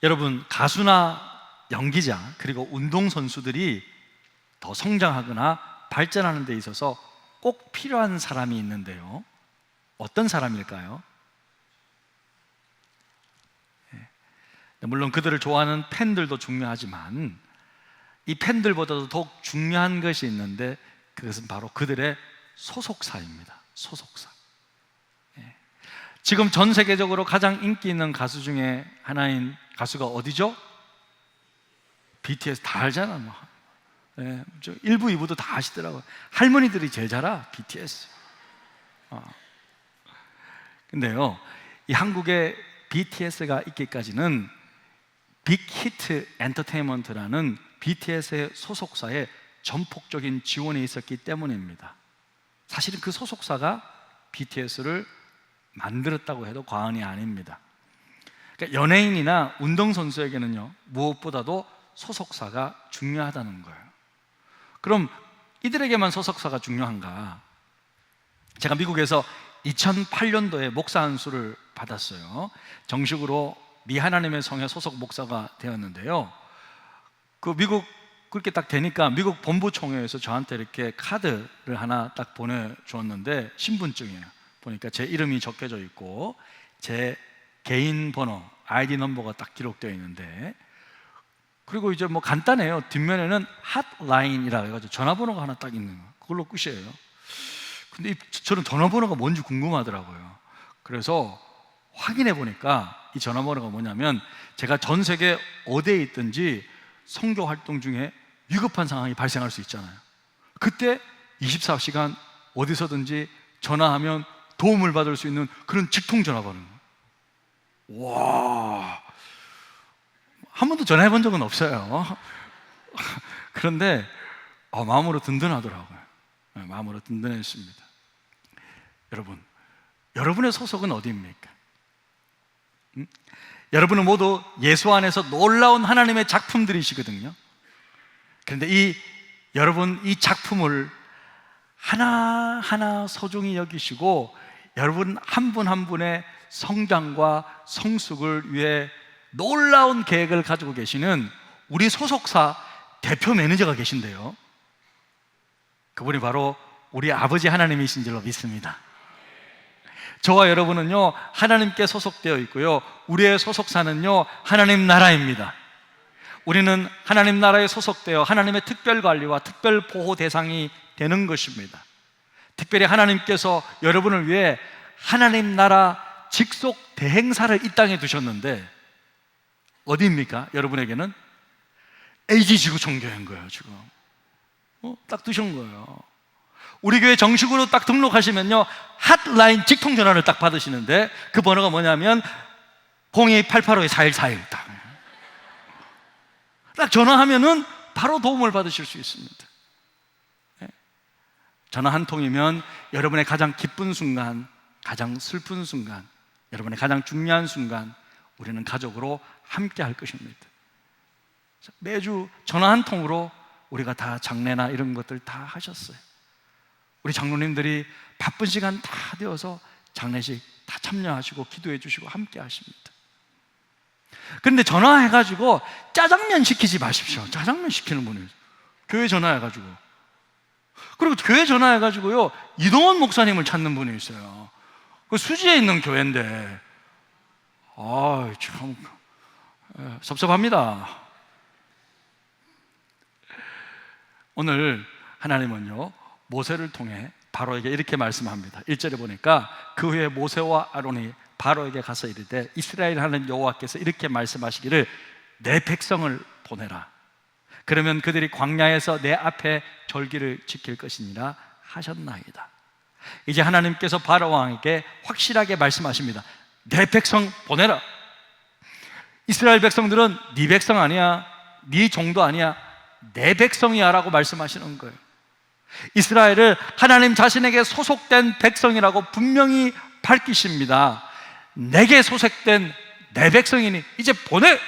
여러분, 가수나 연기자 그리고 운동선수들이 더 성장하거나 발전하는 데 있어서 꼭 필요한 사람이 있는데요, 어떤 사람일까요? 물론 그들을 좋아하는 팬들도 중요하지만 이 팬들보다도 더욱 중요한 것이 있는데 그것은 바로 그들의 소속사입니다. 소속사. 지금 전 세계적으로 가장 인기 있는 가수 중에 하나인 가수가 어디죠? BTS. 다 알잖아. 뭐. 1부, 2부도 다 아시더라고요. 할머니들이 제일 잘 알아, BTS. 근데요, 이 한국에 BTS가 있기까지는 빅히트 엔터테인먼트라는 BTS의 소속사에 전폭적인 지원이 있었기 때문입니다. 사실은 그 소속사가 BTS를 만들었다고 해도 과언이 아닙니다. 그러니까 연예인이나 운동선수에게는요, 무엇보다도 소속사가 중요하다는 거예요. 그럼 이들에게만 소속사가 중요한가? 제가 미국에서 2008년도에 목사 안수를 받았어요. 정식으로 미 하나님의 성의 소속 목사가 되었는데요, 그 미국 그렇게 딱 되니까 미국 본부총회에서 저한테 이렇게 카드를 하나 딱 보내주었는데, 신분증이에요. 보니까 제 이름이 적혀져 있고 제 개인 번호, 아이디 넘버가 딱 기록되어 있는데, 그리고 이제 뭐 간단해요. 뒷면에는 핫라인이라고 해가지고 전화번호가 하나 딱 있는 거, 그걸로 끝이에요. 근데 저는 전화번호가 뭔지 궁금하더라고요. 그래서 확인해 보니까 이 전화번호가 뭐냐면, 제가 전 세계 어디에 있든지 선교 활동 중에 위급한 상황이 발생할 수 있잖아요. 그때 24시간 어디서든지 전화하면 도움을 받을 수 있는 그런 직통 전화번호예요. 와, 한 번도 전화해 본 적은 없어요. 그런데 마음으로 든든하더라고요. 마음으로 든든했습니다. 여러분, 여러분의 소속은 어디입니까? 여러분은 모두 예수 안에서 놀라운 하나님의 작품들이시거든요. 그런데 여러분 이 작품을 하나하나 소중히 여기시고 여러분 한 분 한 분의 성장과 성숙을 위해 놀라운 계획을 가지고 계시는 우리 소속사 대표 매니저가 계신데요, 그분이 바로 우리 아버지 하나님이신 줄로 믿습니다. 저와 여러분은요, 하나님께 소속되어 있고요, 우리의 소속사는요, 하나님 나라입니다. 우리는 하나님 나라에 소속되어 하나님의 특별 관리와 특별 보호 대상이 되는 것입니다. 특별히 하나님께서 여러분을 위해 하나님 나라 직속 대행사를 이 땅에 두셨는데 어디입니까? 여러분에게는 AG지구촌교회인 거예요. 지금 딱 두신 거예요. 우리 교회 정식으로 딱 등록하시면요, 핫라인 직통 전화를 딱 받으시는데 그 번호가 뭐냐면 02885-4141. 딱 전화하면은 바로 도움을 받으실 수 있습니다. 전화 한 통이면 여러분의 가장 기쁜 순간, 가장 슬픈 순간, 여러분의 가장 중요한 순간, 우리는 가족으로 함께 할 것입니다. 매주 전화 한 통으로 우리가 다 장례나 이런 것들 다 하셨어요. 우리 장로님들이 바쁜 시간 다 되어서 장례식 다 참여하시고 기도해 주시고 함께 하십니다. 그런데 전화해가지고 짜장면 시키지 마십시오. 짜장면 시키는 분이 교회 전화해가지고, 그리고 교회 전화해가지고요, 이동원 목사님을 찾는 분이 있어요. 그 수지에 있는 교회인데 참 섭섭합니다. 오늘 하나님은요, 모세를 통해 바로에게 이렇게 말씀합니다. 1절에 보니까 그 후에 모세와 아론이 바로에게 가서 이르되 이스라엘 하나님 여호와께서 이렇게 말씀하시기를 내 백성을 보내라. 그러면 그들이 광야에서 내 앞에 절기를 지킬 것이니라 하셨나이다. 이제 하나님께서 바로 왕에게 확실하게 말씀하십니다. 내 백성 보내라. 이스라엘 백성들은 네 백성 아니야, 네 종도 아니야, 내 백성이야 라고 말씀하시는 거예요. 이스라엘을 하나님 자신에게 소속된 백성이라고 분명히 밝히십니다. 내게 소속된 내 백성이니 이제 보내!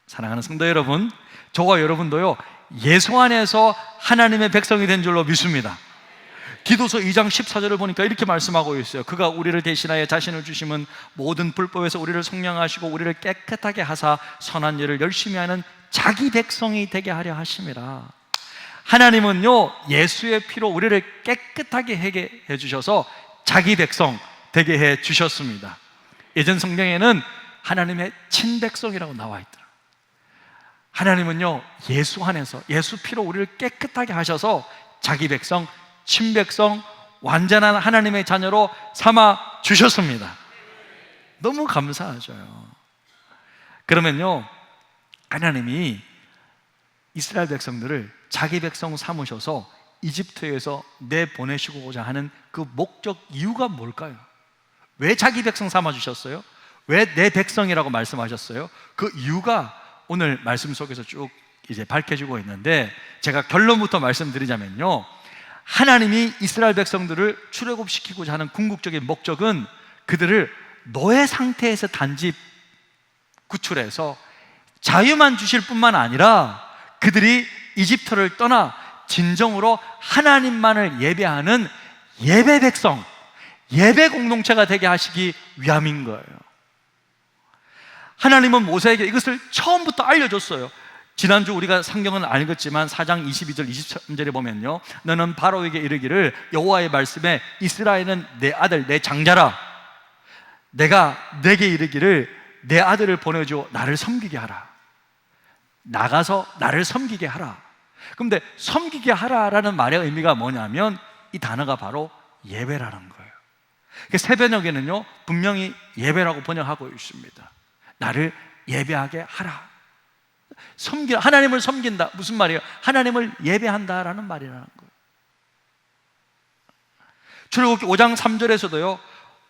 사랑하는 성도 여러분, 저와 여러분도요, 예수 안에서 하나님의 백성이 된 줄로 믿습니다. 디도서 2장 14절을 보니까 이렇게 말씀하고 있어요. 그가 우리를 대신하여 자신을 주심은 모든 불법에서 우리를 성령하시고 우리를 깨끗하게 하사 선한 일을 열심히 하는 자기 백성이 되게 하려 하심이라. 하나님은요, 예수의 피로 우리를 깨끗하게 해 주셔서 자기 백성 되게 해 주셨습니다. 예전 성경에는 하나님의 친백성이라고 나와 있더라. 하나님은요, 예수 안에서 예수 피로 우리를 깨끗하게 하셔서 자기 백성, 친백성, 완전한 하나님의 자녀로 삼아 주셨습니다. 너무 감사하죠. 그러면요, 하나님이 이스라엘 백성들을 자기 백성 삼으셔서 이집트에서 내보내시고자 하는 그 목적 이유가 뭘까요? 왜 자기 백성 삼아 주셨어요? 왜 내 백성이라고 말씀하셨어요? 그 이유가 오늘 말씀 속에서 쭉 이제 밝혀지고 있는데, 제가 결론부터 말씀드리자면요, 하나님이 이스라엘 백성들을 출애굽시키고자 하는 궁극적인 목적은 그들을 노예 상태에서 단지 구출해서 자유만 주실 뿐만 아니라 그들이 이집트를 떠나 진정으로 하나님만을 예배하는 예배 백성, 예배 공동체가 되게 하시기 위함인 거예요. 하나님은 모세에게 이것을 처음부터 알려줬어요. 지난주 우리가 성경은 안 읽었지만 4장 22절 23절에 보면요, 너는 바로에게 이르기를 여호와의 말씀에 이스라엘은 내 아들 내 장자라. 내가 내게 이르기를 내 아들을 보내줘 나를 섬기게 하라. 나가서 나를 섬기게 하라. 그런데 섬기게 하라라는 말의 의미가 뭐냐면 이 단어가 바로 예배라는 거예요. 새벽에는요 분명히 예배라고 번역하고 있습니다. 나를 예배하게 하라. 하나님을 섬긴다. 무슨 말이에요? 하나님을 예배한다라는 말이라는 거예요. 출애굽기 5장 3절에서도요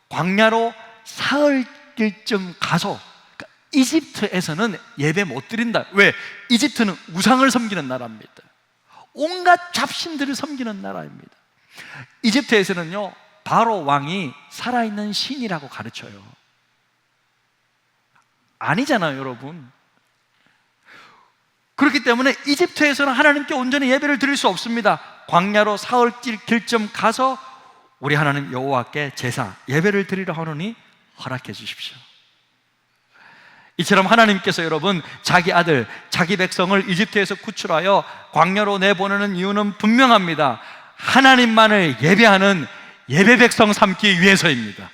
광야로 사흘길쯤 가서, 그러니까 이집트에서는 예배 못 드린다. 왜? 이집트는 우상을 섬기는 나라입니다. 온갖 잡신들을 섬기는 나라입니다. 이집트에서는요 바로 왕이 살아있는 신이라고 가르쳐요. 아니잖아요, 여러분. 그렇기 때문에 이집트에서는 하나님께 온전히 예배를 드릴 수 없습니다. 광야로 사흘길쯤 가서 우리 하나님 여호와께 제사, 예배를 드리려 하노니 허락해 주십시오. 이처럼 하나님께서 여러분 자기 아들, 자기 백성을 이집트에서 구출하여 광야로 내보내는 이유는 분명합니다. 하나님만을 예배하는 예배 백성 삼기 위해서입니다.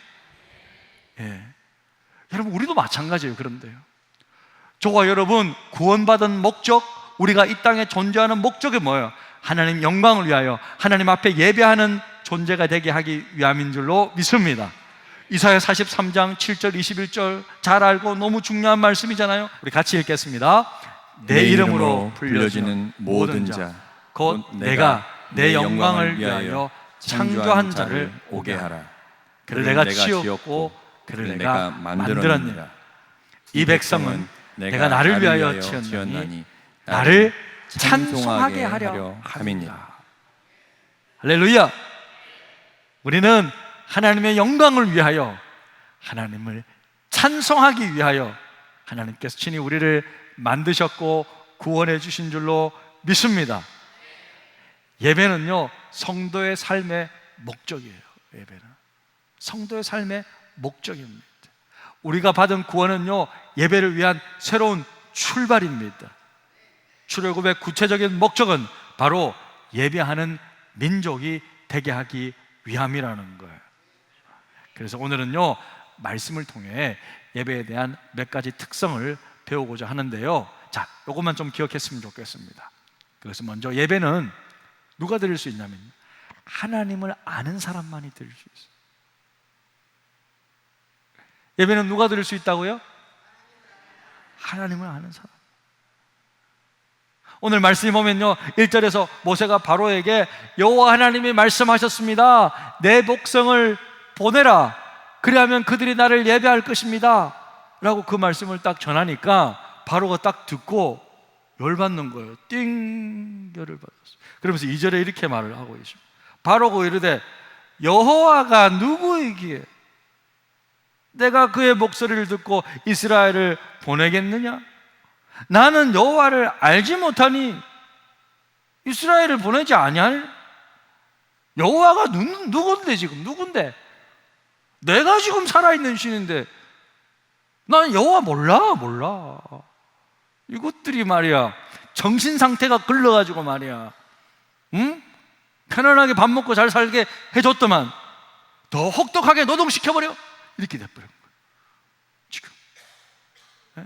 여러분 우리도 마찬가지예요. 그런데요, 저와 여러분 구원받은 목적, 우리가 이 땅에 존재하는 목적이 뭐예요? 하나님 영광을 위하여 하나님 앞에 예배하는 존재가 되게 하기 위함인 줄로 믿습니다. 이사야 43장 7절 21절 잘 알고 너무 중요한 말씀이잖아요. 우리 같이 읽겠습니다. 내 이름으로 불려지는 모든 자 곧 내가 내 영광을 위하여 창조한 자를 오게 하라. 그를 내가 지었고 그를 내가 만들었느니라. 이 백성은 내가 나를 위하여 지었나니 나를 찬송하게 하려 함이니라. 할렐루야. 우리는 하나님의 영광을 위하여, 하나님을 찬송하기 위하여 하나님께서 친히 우리를 만드셨고 구원해 주신 줄로 믿습니다. 예배는요 성도의 삶의 목적이에요. 예배는 성도의 삶의 목적입니다. 우리가 받은 구원은요 예배를 위한 새로운 출발입니다. 출애굽의 구체적인 목적은 바로 예배하는 민족이 되게 하기 위함이라는 거예요. 그래서 오늘은요 말씀을 통해 예배에 대한 몇 가지 특성을 배우고자 하는데요, 자, 이것만 좀 기억했으면 좋겠습니다. 그래서 먼저 예배는 누가 드릴 수 있냐면 하나님을 아는 사람만이 드릴 수 있어요. 예배는 누가 드릴 수 있다고요? 하나님을 아는 사람. 오늘 말씀이 보면요 1절에서 모세가 바로에게 여호와 하나님이 말씀하셨습니다. 내 백성을 보내라. 그리하면 그들이 나를 예배할 것입니다 라고 그 말씀을 딱 전하니까 바로가 딱 듣고 열받는 거예요. 띵 열을 받았어요. 그러면서 2절에 이렇게 말을 하고 계십니다. 바로가 이르되 여호와가 누구이기에 내가 그의 목소리를 듣고 이스라엘을 보내겠느냐? 나는 여호와를 알지 못하니 이스라엘을 보내지 아니할? 여호와가 누군데 지금? 누군데? 내가 지금 살아있는 신인데 나는 여호와 몰라. 이것들이 말이야 정신 상태가 걸러가지고 말이야, 응? 편안하게 밥 먹고 잘 살게 해줬더만 더 혹독하게 노동시켜버려. 이렇게 돼버린 거예요 지금. 네?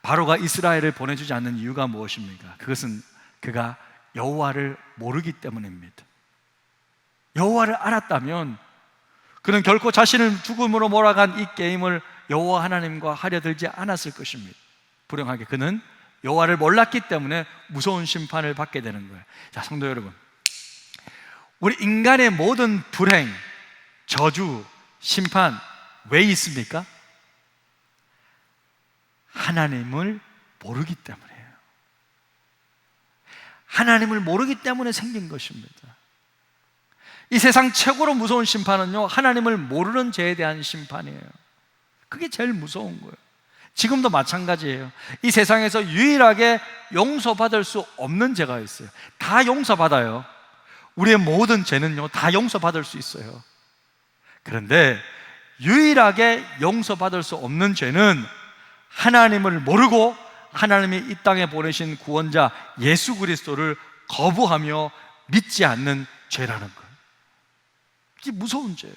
바로가 이스라엘을 보내주지 않는 이유가 무엇입니까? 그것은 그가 여호와를 모르기 때문입니다. 여호와를 알았다면 그는 결코 자신을 죽음으로 몰아간 이 게임을 여호와 하나님과 하려 들지 않았을 것입니다. 불행하게 그는 여호와를 몰랐기 때문에 무서운 심판을 받게 되는 거예요. 자, 성도 여러분, 우리 인간의 모든 불행, 저주, 심판 왜 있습니까? 하나님을 모르기 때문이에요. 하나님을 모르기 때문에 생긴 것입니다. 이 세상 최고로 무서운 심판은요, 하나님을 모르는 죄에 대한 심판이에요. 그게 제일 무서운 거예요. 지금도 마찬가지예요. 이 세상에서 유일하게 용서받을 수 없는 죄가 있어요. 다 용서받아요. 우리의 모든 죄는요 다 용서받을 수 있어요. 그런데 유일하게 용서받을 수 없는 죄는 하나님을 모르고 하나님이 이 땅에 보내신 구원자 예수 그리스도를 거부하며 믿지 않는 죄라는 거예요. 이게 무서운 죄예요.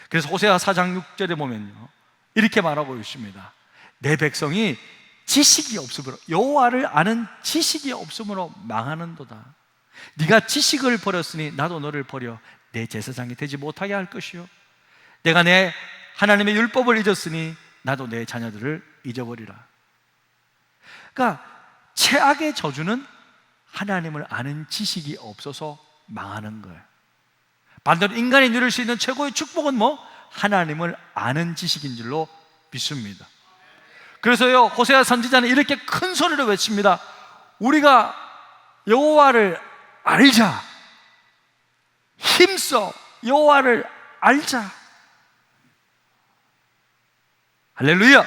그래서 호세아 4장 6절에 보면요 이렇게 말하고 있습니다. 내 백성이 지식이 없으므로, 여호와를 아는 지식이 없으므로 망하는도다. 네가 지식을 버렸으니 나도 너를 버려 내 제사장이 되지 못하게 할 것이요, 내가 내 하나님의 율법을 잊었으니 나도 내 자녀들을 잊어버리라. 그러니까 최악의 저주는 하나님을 아는 지식이 없어서 망하는 거예요. 반대로 인간이 누릴 수 있는 최고의 축복은 뭐? 하나님을 아는 지식인 줄로 믿습니다. 그래서요 호세아 선지자는 이렇게 큰 소리로 외칩니다. 우리가 여호와를 알자, 힘써 여호와를 알자. 할렐루야.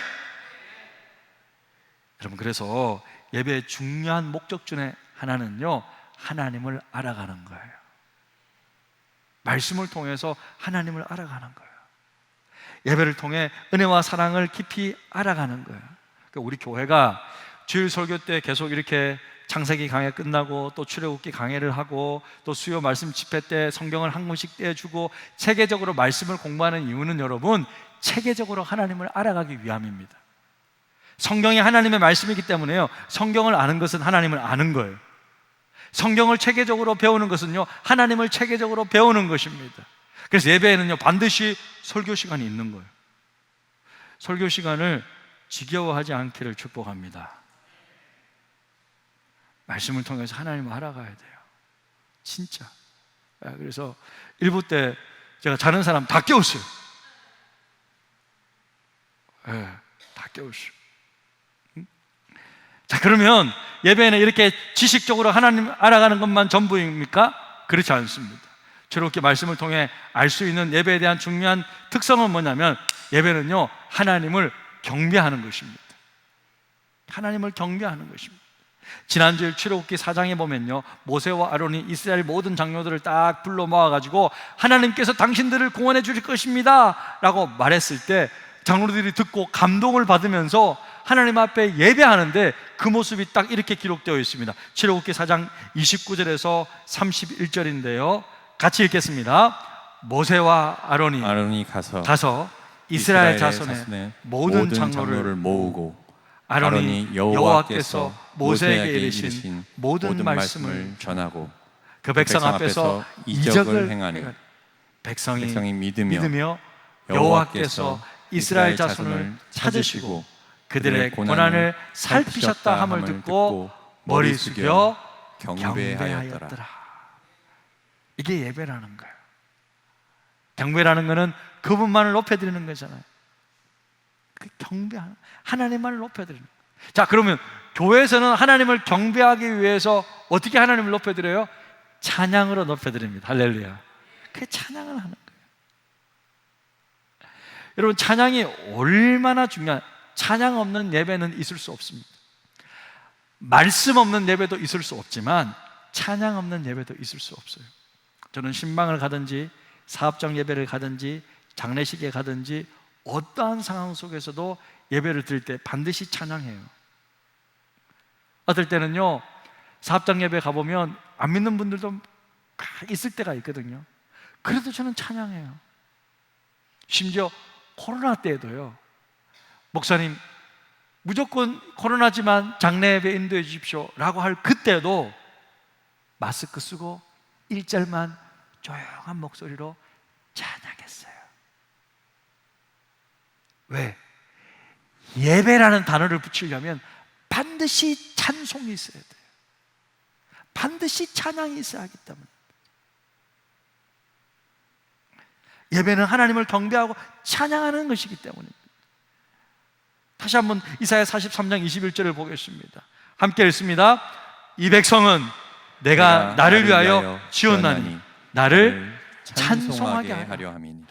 여러분, 그래서 예배의 중요한 목적 중에 하나는요 하나님을 알아가는 거예요. 말씀을 통해서 하나님을 알아가는 거예요. 예배를 통해 은혜와 사랑을 깊이 알아가는 거예요. 그러니까 우리 교회가 주일 설교 때 계속 이렇게 창세기 강해 끝나고 또 출애굽기 강해를 하고 또 수요 말씀 집회 때 성경을 한 권씩 떼주고 체계적으로 말씀을 공부하는 이유는 여러분, 체계적으로 하나님을 알아가기 위함입니다. 성경이 하나님의 말씀이기 때문에요, 성경을 아는 것은 하나님을 아는 거예요. 성경을 체계적으로 배우는 것은요 하나님을 체계적으로 배우는 것입니다. 그래서 예배에는요 반드시 설교 시간이 있는 거예요. 설교 시간을 지겨워하지 않기를 축복합니다. 말씀을 통해서 하나님을 알아가야 돼요, 진짜. 그래서 일부 때 제가 자는 사람 다 깨웠어요. 다 깨웠어요. 자, 그러면 예배는 이렇게 지식적으로 하나님 알아가는 것만 전부입니까? 그렇지 않습니다. 저렇게 말씀을 통해 알 수 있는 예배에 대한 중요한 특성은 뭐냐면, 예배는요 하나님을 경배하는 것입니다. 하나님을 경배하는 것입니다. 지난주에 출애굽기 4장에 보면요 모세와 아론이 이스라엘 모든 장로들을 딱 불러 모아가지고 하나님께서 당신들을 구원해 주실 것입니다 라고 말했을 때 장로들이 듣고 감동을 받으면서 하나님 앞에 예배하는데 그 모습이 딱 이렇게 기록되어 있습니다. 출애굽기 4장 29절에서 31절인데요 같이 읽겠습니다. 모세와 아론이 가서 이스라엘 자손의 모든 장로를 모으고 아론이 여호와께서 모세에게 이르신 모든 말씀을 전하고 그 백성 앞에서 이적을 행하니 백성이 믿으며 여호와께서 이스라엘 자손을 찾으시고 그들의 고난을 살피셨다 함을 듣고 머리 숙여 경배하였더라. 이게 예배라는 거예요. 경배라는 거는 그분만을 높여드리는 거잖아요. 경배하는, 하나님만을 높여드리는 거예요. 자, 그러면 교회에서는 하나님을 경배하기 위해서 어떻게 하나님을 높여드려요? 찬양으로 높여드립니다. 할렐루야. 그게 찬양을 하는 거예요. 여러분, 찬양이 얼마나 중요한, 찬양 없는 예배는 있을 수 없습니다. 말씀 없는 예배도 있을 수 없지만 찬양 없는 예배도 있을 수 없어요. 저는 신방을 가든지 사업장 예배를 가든지 장례식에 가든지 어떠한 상황 속에서도 예배를 드릴 때 반드시 찬양해요. 어떨 때는요, 사업장 예배 가보면 안 믿는 분들도 있을 때가 있거든요. 그래도 저는 찬양해요. 심지어 코로나 때에도요, 목사님 무조건 코로나지만 장례 예배 인도해 주십시오 라고 할 그때도 마스크 쓰고 1절만 조용한 목소리로 찬양했어요. 왜? 예배라는 단어를 붙이려면 반드시 찬송이 있어야 돼요. 반드시 찬양이 있어야 하기 때문에. 예배는 하나님을 경배하고 찬양하는 것이기 때문입니다. 다시 한번 이사야 43장 21절을 보겠습니다. 함께 읽습니다. 이 백성은 내가 나를 위하여 지었나니 나를 찬송하게 하려 함이니라.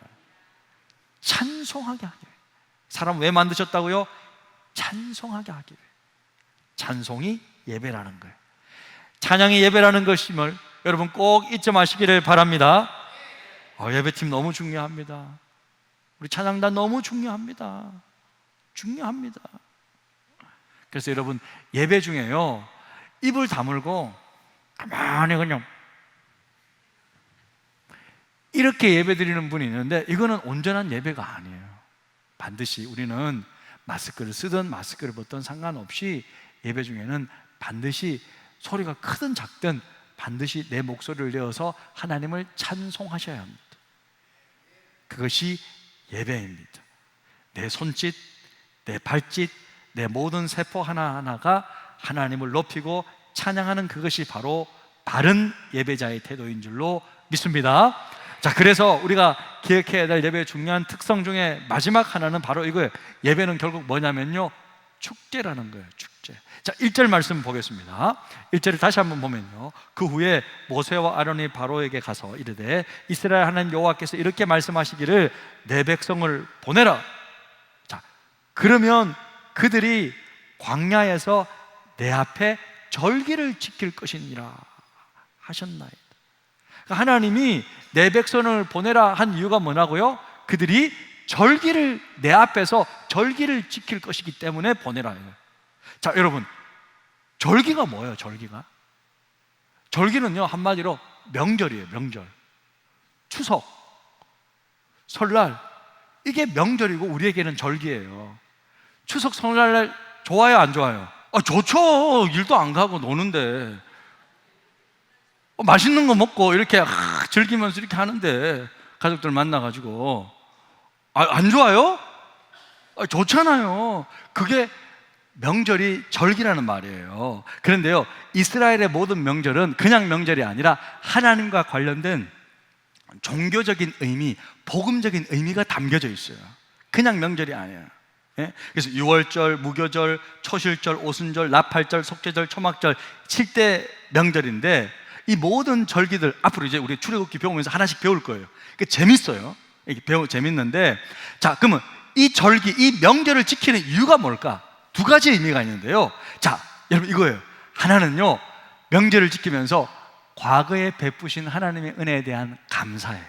찬송하게 하기 위해. 사람 왜 만드셨다고요? 찬송하게 하기 위해. 찬송이 예배라는 거예요. 찬양이 예배라는 것임을 여러분 꼭 잊지 마시기를 바랍니다. 예배팀 너무 중요합니다. 우리 찬양단 너무 중요합니다. 중요합니다. 그래서 여러분 예배 중에요, 입을 다물고 가만히 그냥 이렇게 예배 드리는 분이 있는데 이거는 온전한 예배가 아니에요. 반드시 우리는 마스크를 쓰든 마스크를 벗든 상관없이 예배 중에는 반드시 소리가 크든 작든 반드시 내 목소리를 내어서 하나님을 찬송하셔야 합니다. 그것이 예배입니다. 내 손짓, 내 발짓, 내 모든 세포 하나하나가 하나님을 높이고 찬양하는 그것이 바로 바른 예배자의 태도인 줄로 믿습니다. 자, 그래서 우리가 기억해야 될 예배의 중요한 특성 중에 마지막 하나는 바로 이거예요. 예배는 결국 뭐냐면요, 축제라는 거예요. 축제. 자, 1절 말씀 보겠습니다. 1절을 다시 한번 보면요, 그 후에 모세와 아론이 바로에게 가서 이르되 이스라엘 하나님 여호와께서 이렇게 말씀하시기를 내 백성을 보내라. 자, 그러면 그들이 광야에서 내 앞에 절기를 지킬 것이니라 하셨나이다. 그러니까 하나님이 내 백성을 보내라 한 이유가 뭐냐고요? 그들이 절기를, 내 앞에서 절기를 지킬 것이기 때문에 보내라. 자, 여러분, 절기가 뭐예요? 절기는요, 한마디로 명절이에요. 명절. 추석, 설날, 이게 명절이고 우리에게는 절기예요. 추석, 설날 좋아요, 안 좋아요? 좋죠. 일도 안 가고 노는데 맛있는 거 먹고 이렇게 즐기면서 이렇게 하는데 가족들 만나가지고 안 좋아요? 좋잖아요. 그게 명절이 절기라는 말이에요. 그런데요, 이스라엘의 모든 명절은 그냥 명절이 아니라 하나님과 관련된 종교적인 의미, 복음적인 의미가 담겨져 있어요. 그냥 명절이 아니에요. 예? 그래서 유월절, 무교절, 초실절, 오순절, 나팔절, 속죄절, 초막절 7대 명절인데 이 모든 절기들 앞으로 이제 우리 출애굽기 배우면서 하나씩 배울 거예요. 재밌어요. 이게 재밌는데, 자, 그러면 이 절기, 이 명절을 지키는 이유가 뭘까? 두 가지 의미가 있는데요. 자, 여러분 이거예요. 하나는요, 명절을 지키면서 과거에 베푸신 하나님의 은혜에 대한 감사예요.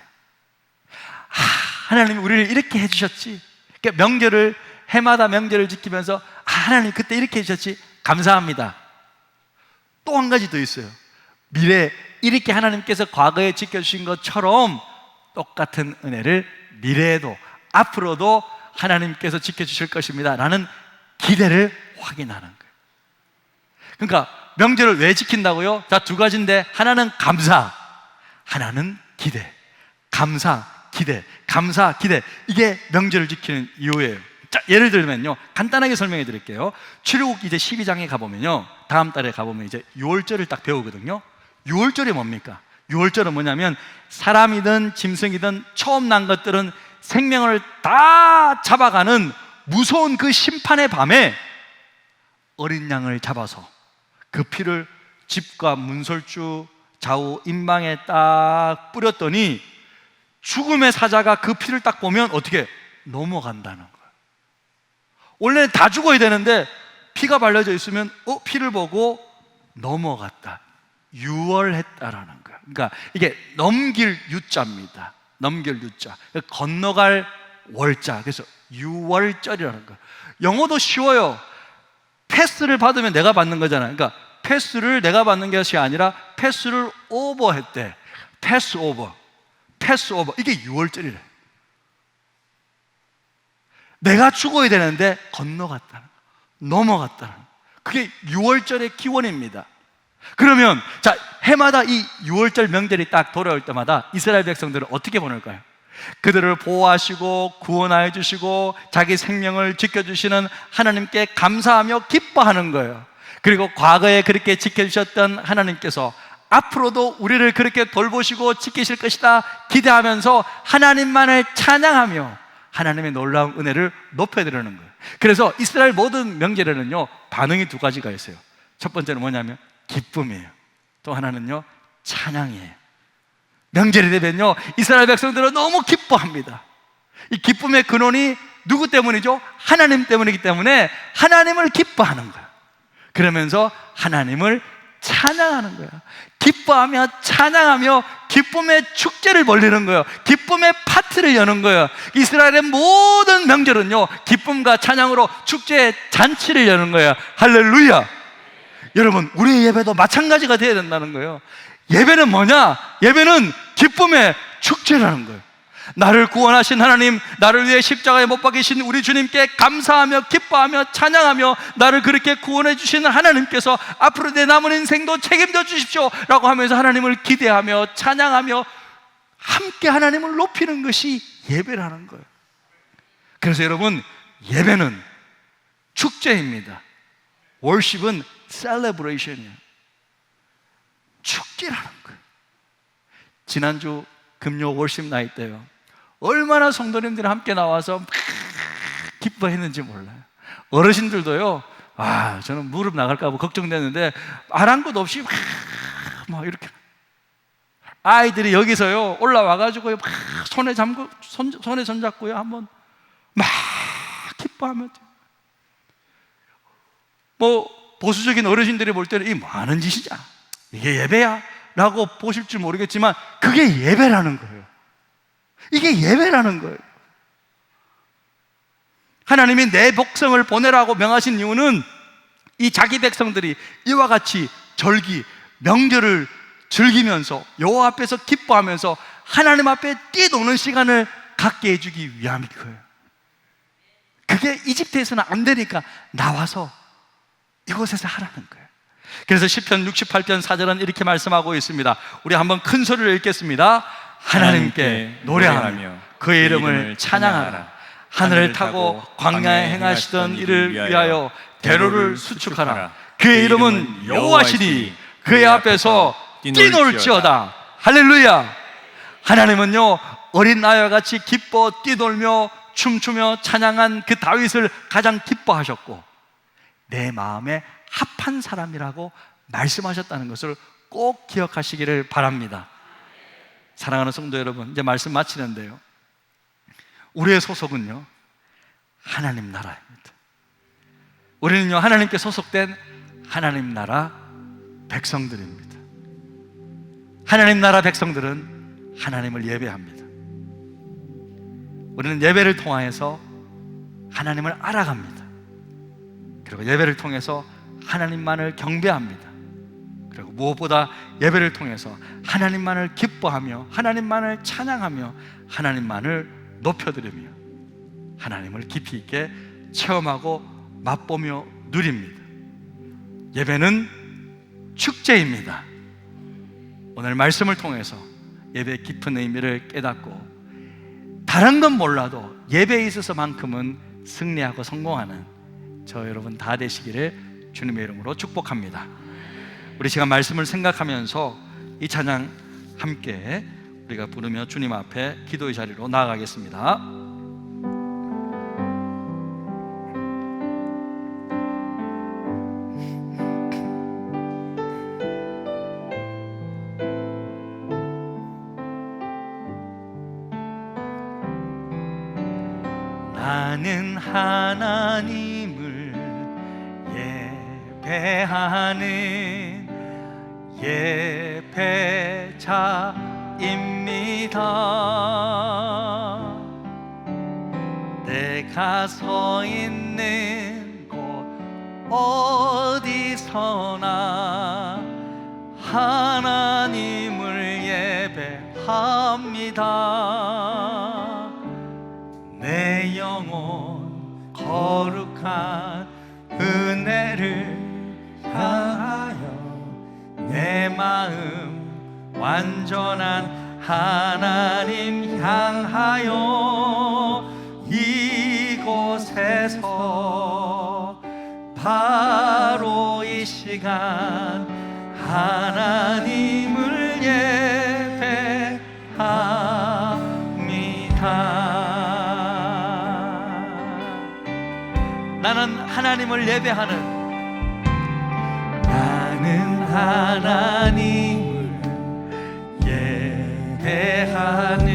하나님이 우리를 이렇게 해주셨지. 그러니까 명절을, 해마다 명절을 지키면서 하나님 그때 이렇게 해주셨지, 감사합니다. 또 한 가지 더 있어요. 미래, 이렇게 하나님께서 과거에 지켜주신 것처럼 똑같은 은혜를 미래에도, 앞으로도 하나님께서 지켜주실 것입니다 라는 기대를 확인하는 거예요. 그러니까 명절을 왜 지킨다고요? 자, 두 가지인데 하나는 감사, 하나는 기대. 감사, 기대, 감사, 기대. 이게 명절을 지키는 이유예요. 자, 예를 들면요, 간단하게 설명해 드릴게요. 출애굽 이제 12장에 가보면요, 다음 달에 가보면 이제 유월절을 딱 배우거든요. 유월절이 뭡니까? 유월절은 뭐냐면 사람이든 짐승이든 처음 난 것들은 생명을 다 잡아가는 무서운 그 심판의 밤에 어린 양을 잡아서 그 피를 집과 문설주 좌우 임방에 딱 뿌렸더니 죽음의 사자가 그 피를 딱 보면 어떻게 넘어간다는 거예요. 원래는 다 죽어야 되는데 피가 발라져 있으면 피를 보고 넘어갔다. 유월했다라는 거예요. 그러니까 이게 넘길 유자입니다. 넘길 유자, 건너갈 월자. 그래서 유월절이라는 거예요. 영어도 쉬워요. 패스를 받으면 내가 받는 거잖아요. 그러니까 패스를 내가 받는 것이 아니라 패스를 오버했대. 패스 오버. 이게 유월절이래. 내가 죽어야 되는데 건너갔다는 거예요. 넘어갔다는 거예요. 그게 유월절의 기원입니다. 그러면 자, 해마다 이 유월절 명절이 딱 돌아올 때마다 이스라엘 백성들은 어떻게 보낼까요? 그들을 보호하시고 구원하여 주시고 자기 생명을 지켜주시는 하나님께 감사하며 기뻐하는 거예요. 그리고 과거에 그렇게 지켜주셨던 하나님께서 앞으로도 우리를 그렇게 돌보시고 지키실 것이다 기대하면서 하나님만을 찬양하며 하나님의 놀라운 은혜를 높여드리는 거예요. 그래서 이스라엘 모든 명절에는요, 반응이 두 가지가 있어요. 첫 번째는 뭐냐면 기쁨이에요. 또 하나는요, 찬양이에요. 명절이 되면요, 이스라엘 백성들은 너무 기뻐합니다. 이 기쁨의 근원이 누구 때문이죠? 하나님 때문이기 때문에 하나님을 기뻐하는 거예요. 그러면서 하나님을 찬양하는 거예요. 기뻐하며 찬양하며 기쁨의 축제를 벌리는 거예요. 기쁨의 파티를 여는 거예요. 이스라엘의 모든 명절은요, 기쁨과 찬양으로 축제의 잔치를 여는 거예요. 할렐루야. 여러분, 우리의 예배도 마찬가지가 되어야 된다는 거예요. 예배는 뭐냐? 예배는 기쁨의 축제라는 거예요. 나를 구원하신 하나님, 나를 위해 십자가에 못 박히신 우리 주님께 감사하며 기뻐하며 찬양하며 나를 그렇게 구원해 주시는 하나님께서 앞으로 내 남은 인생도 책임져 주십시오 라고 하면서 하나님을 기대하며 찬양하며 함께 하나님을 높이는 것이 예배라는 거예요. 그래서 여러분, 예배는 축제입니다. 월십은 셀레브레이션이에요. 축제라는 거예요. 지난주 금요 월십 나이 때요, 얼마나 성도님들이 함께 나와서 막 기뻐했는지 몰라요. 어르신들도요, 저는 무릎 나갈까 봐 걱정됐는데 아랑곳 없이 막 이렇게 아이들이 여기서요 올라와가지고 막 손에 손잡고요 한번 막 기뻐하면 뭐 보수적인 어르신들이 볼 때는 이 많은 짓이냐, 이게 예배야? 라고 보실 줄 모르겠지만 그게 예배라는 거예요. 이게 예배라는 거예요. 하나님이 내 백성을 보내라고 명하신 이유는 이 자기 백성들이 이와 같이 절기, 명절을 즐기면서 여호와 앞에서 기뻐하면서 하나님 앞에 뛰노는 시간을 갖게 해주기 위함일 거예요. 그게 이집트에서는 안 되니까 나와서 이곳에서 하라는 거예요. 그래서 시편 68편 4절은 이렇게 말씀하고 있습니다. 우리 한번 큰 소리로 읽겠습니다. 하나님께 노래하며 그의 이름을 찬양하라. 하늘을 타고 광야에 행하시던 이를 위하여 대로를 수축하라. 그의 이름은 여호와시니 그의 앞에서 뛰놀지어다. 할렐루야. 하나님은요, 어린 아이와 같이 기뻐 뛰놀며 춤추며 찬양한 그 다윗을 가장 기뻐하셨고 내 마음에 합한 사람이라고 말씀하셨다는 것을 꼭 기억하시기를 바랍니다. 사랑하는 성도 여러분, 이제 말씀 마치는데요, 우리의 소속은요 하나님 나라입니다. 우리는요 하나님께 소속된 하나님 나라 백성들입니다. 하나님 나라 백성들은 하나님을 예배합니다. 우리는 예배를 통하여서 하나님을 알아갑니다. 그리고 예배를 통해서 하나님만을 경배합니다. 그리고 무엇보다 예배를 통해서 하나님만을 기뻐하며 하나님만을 찬양하며 하나님만을 높여드리며 하나님을 깊이 있게 체험하고 맛보며 누립니다. 예배는 축제입니다. 오늘 말씀을 통해서 예배의 깊은 의미를 깨닫고 다른 건 몰라도 예배에 있어서만큼은 승리하고 성공하는 저 여러분 다 되시기를 주님의 이름으로 축복합니다. 우리 시간 말씀을 생각하면서 이 찬양 함께 우리가 부르며 주님 앞에 기도의 자리로 나아가겠습니다. 나는 하나님을 예배하는 예배자입니다. 내가 서 있는 곳 어디서나 하나님을 예배합니다. 내 영혼 거룩한 은혜를 향하여 내 마음 완전한 하나님 향하여 이곳에서 바로 이 시간 하나님을 예배합니다. 나는 하나님을 예배하는, 나는 하나님을 예배하는